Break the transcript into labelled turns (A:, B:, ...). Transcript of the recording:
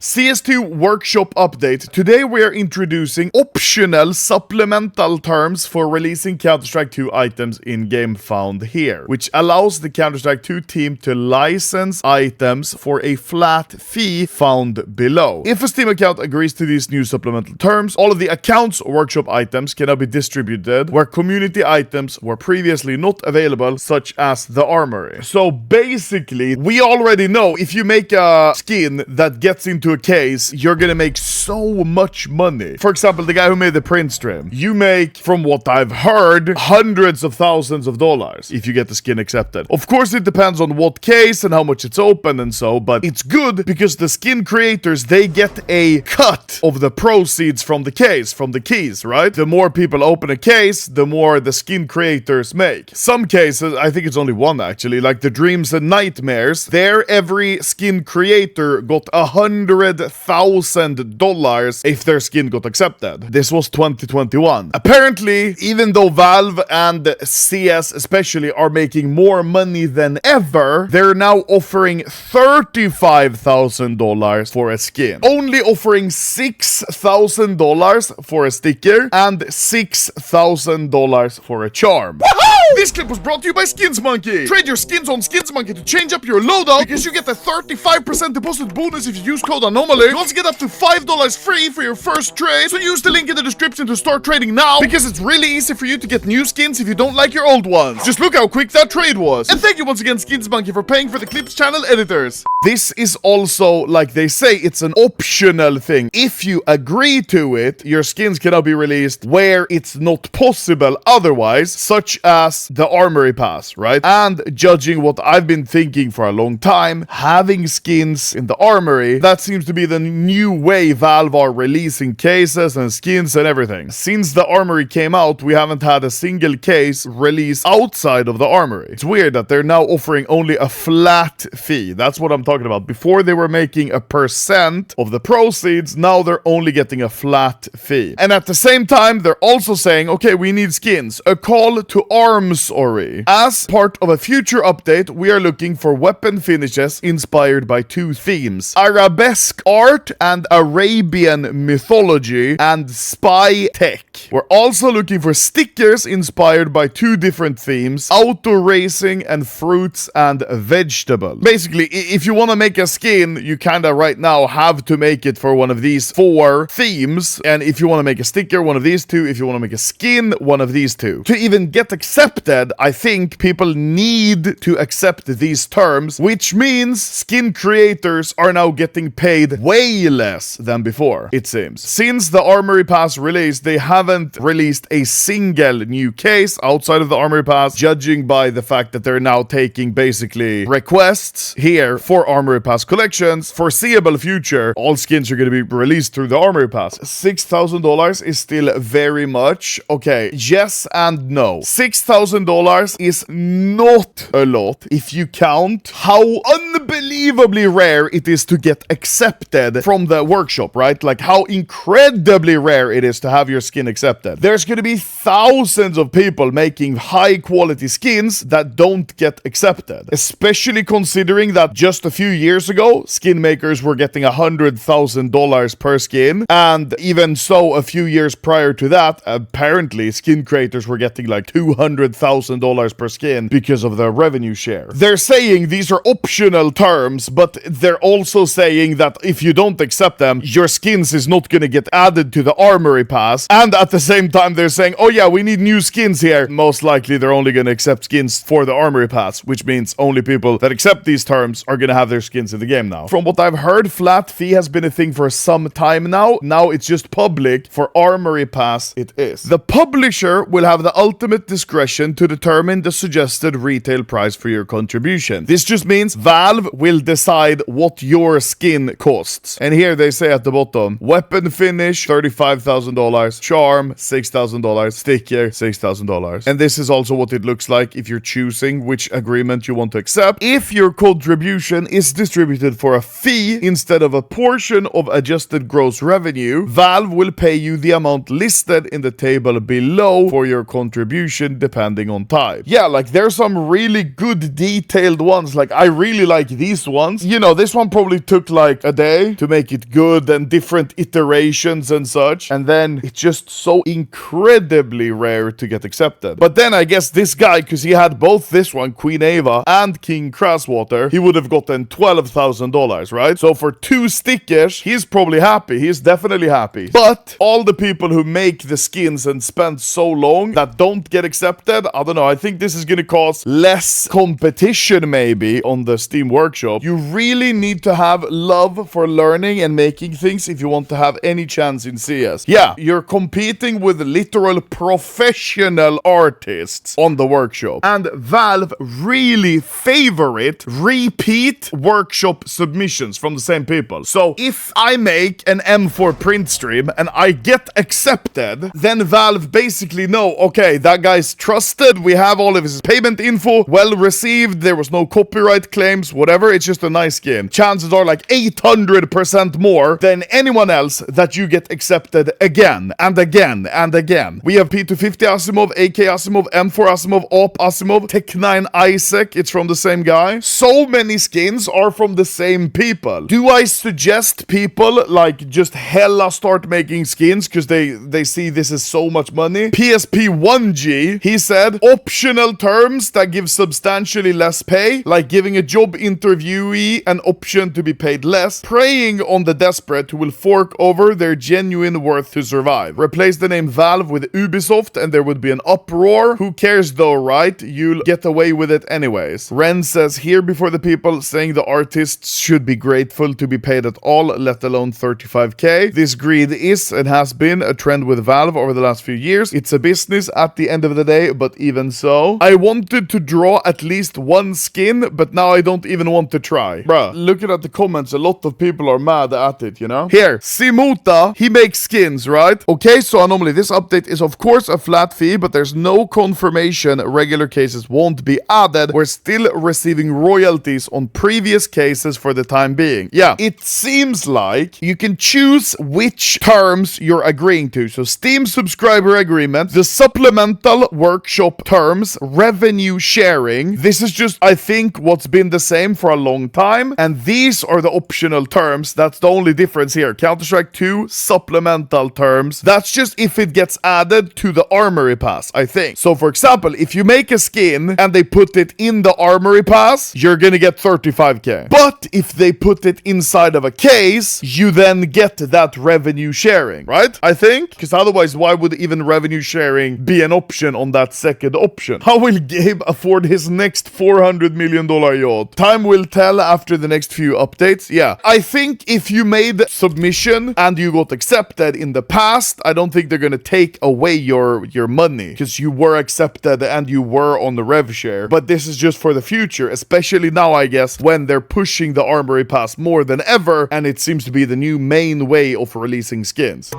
A: CS2 Workshop Update. Today we are introducing optional supplemental terms for releasing Counter-Strike 2 items in-game found here, which allows the Counter-Strike 2 team to license items for a flat fee found below. If a Steam account agrees to these new supplemental terms, all of the account's workshop items can now be distributed where community items were previously not available, such as the armory. So basically, we already know if you make a skin that gets into a case, you're gonna make so much money. For example, the guy who made the print stream, you make, from what I've heard, hundreds of thousands of dollars if you get the skin accepted. Of course, it depends on what case and how much it's open and so, but it's good because the skin creators, they get a cut of the proceeds from the case, from the keys, right? The more people open a case, the more the skin creators make. Some cases, I think it's only one actually, like the Dreams and Nightmares, there every skin creator got $100,000 if their skin got accepted. This was 2021. Apparently, even though Valve and CS especially are making more money than ever, they're now offering $35,000 for a skin. Only offering $6,000 for a sticker and $6,000 for a charm. Woohoo! This clip was brought to you by SkinsMonkey. Trade your skins on SkinsMonkey to change up your loadout because you get a 35% deposit bonus if you use code Anomaly. You also get up to $5 free for your first trade, so use the link in the description to start trading now because it's really easy for you to get new skins if you don't like your old ones. Just look how quick that trade was. And thank you once again SkinsMonkey for paying for the clip's channel editors. This is also, like they say, it's an optional thing. If you agree to it, your skins cannot be released where it's not possible otherwise, such as the armory pass, right? And judging what I've been thinking for a long time, having skins in the armory, that seems to be the new way Valve are releasing cases and skins and everything. Since the armory came out, we haven't had a single case released outside of the armory. It's weird that they're now offering only a flat fee. That's what I'm talking about. Before they were making a percent of the proceeds, now they're only getting a flat fee. And at the same time, they're also saying, okay, we need skins. A call to armory. As part of a future update, we are looking for weapon finishes inspired by two themes: Arabesque art and Arabian mythology and spy tech. We're also looking for stickers inspired by two different themes: auto racing and fruits and vegetable. Basically, if you want to make a skin, you kind of right now have to make it for one of these four themes. And if you want to make a sticker, one of these two. If you want to make a skin, one of these two. To even get accepted, I think people need to accept these terms, which means skin creators are now getting paid way less than before, it seems. Since the Armory Pass release, they haven't released a single new case outside of the Armory Pass, judging by the fact that they're now taking basically requests here for Armory Pass collections. Foreseeable future, all skins are going to be released through the Armory Pass. $6,000 is still very much. Okay, yes and no. $6,000 is not a lot if you count how unbelievably rare it is to get accepted from the workshop, right? Like how incredibly rare it is to have your skin accepted. There's going to be thousands of people making high quality skins that don't get accepted, especially considering that just a few years ago, skin makers were getting $100,000 per skin. And even so, a few years prior to that, apparently skin creators were getting like $200,000 per skin because of the revenue share. They're saying these are optional terms, but they're also saying that if you don't accept them, your skins is not going to get added to the armory pass. And at the same time, they're saying, oh yeah, we need new skins here. Most likely, they're only going to accept skins for the armory pass, which means only people that accept these terms are going to have their skins in the game now. From what I've heard, flat fee has been a thing for some time now. Now it's just public. For armory pass, it is. The publisher will have the ultimate discretion to determine the suggested retail price for your contribution. This just means Valve will decide what your skin costs. And here they say at the bottom, weapon finish, $35,000, charm, $6,000, sticker, $6,000. And this is also what it looks like if you're choosing which agreement you want to accept. If your contribution is distributed for a fee instead of a portion of adjusted gross revenue, Valve will pay you the amount listed in the table below for your contribution depending on type. Yeah, like there's some really good detailed ones. Like I really like these ones. You know, this one probably took like a day to make it good and different iterations and such. And then it's just so incredibly rare to get accepted. But then I guess this guy, because he had both this one, Queen Ava, and King Crasswater, he would have gotten $12,000, right? So for 2 stickers, he's probably happy. He's definitely happy. But all the people who make the skins and spend so long that don't get accepted, I don't know. I think this is gonna cause less competition maybe on the Steam Workshop. You really need to have love for learning and making things if you want to have any chance in CS. Yeah, you're competing with literal professional artists on the workshop. And Valve really favorite repeat workshop submissions from the same people. So if I make an M4 print stream and I get accepted, then Valve basically know, okay, that guy's trusted, we have all of his payment info, well received, there was no copyright claims, whatever, it's just a nice skin. Chances are like 800% more than anyone else that you get accepted again and again and again. We have P250 Asimov, AK Asimov, M4 Asimov, Op Asimov, Tech9 Isaac, it's from the same guy. So many skins are from the same people. Do I suggest people like just hella start making skins because they see this is so much money? PSP1G, he said, optional terms that give substantially less pay, like giving a job interviewee an option to be paid less, preying on the desperate who will fork over their genuine worth to survive. Replace the name Valve with Ubisoft and there would be an uproar. Who cares though, right? You'll get away with it anyways. Ren says, here before the people, saying the artists should be grateful to be paid at all, let alone 35k. This greed is and has been a trend with Valve over the last few years. It's a business at the end of the day, but even so. I wanted to draw at least one skin, but now I don't even want to try. Bruh, looking at the comments, a lot of people are mad at it, you know? Here, Simuta, he makes skins, right? Okay, so Anomaly, this update is of course a flat fee, but there's no confirmation regular cases won't be added. We're still receiving royalties on previous cases for the time being. Yeah, it seems like you can choose which terms you're agreeing to. So Steam subscriber agreement, the supplemental workshop terms, revenue sharing. This is just, I think, what's been the same for a long time. And these are the optional terms. That's the only difference here. Counter-Strike 2, supplemental terms. That's just if it gets added to the armory pass, I think. So for example, if you make a skin and they put it in the armory pass, you're gonna get 35k. But if they put it inside of a case, you then get that revenue sharing, right? I think, because otherwise why would even revenue sharing be an option on that second option? How will Gabe afford his next $400 million yacht? Time will tell after the next few updates. Yeah, I think if you made submission and you got accepted in the past, I don't think they're gonna take away your money because you were accepted and you were on the rev share. But this is just for the future, especially now, I guess, when they're pushing the armory pass more than ever, and it seems to be the new main way of releasing skins.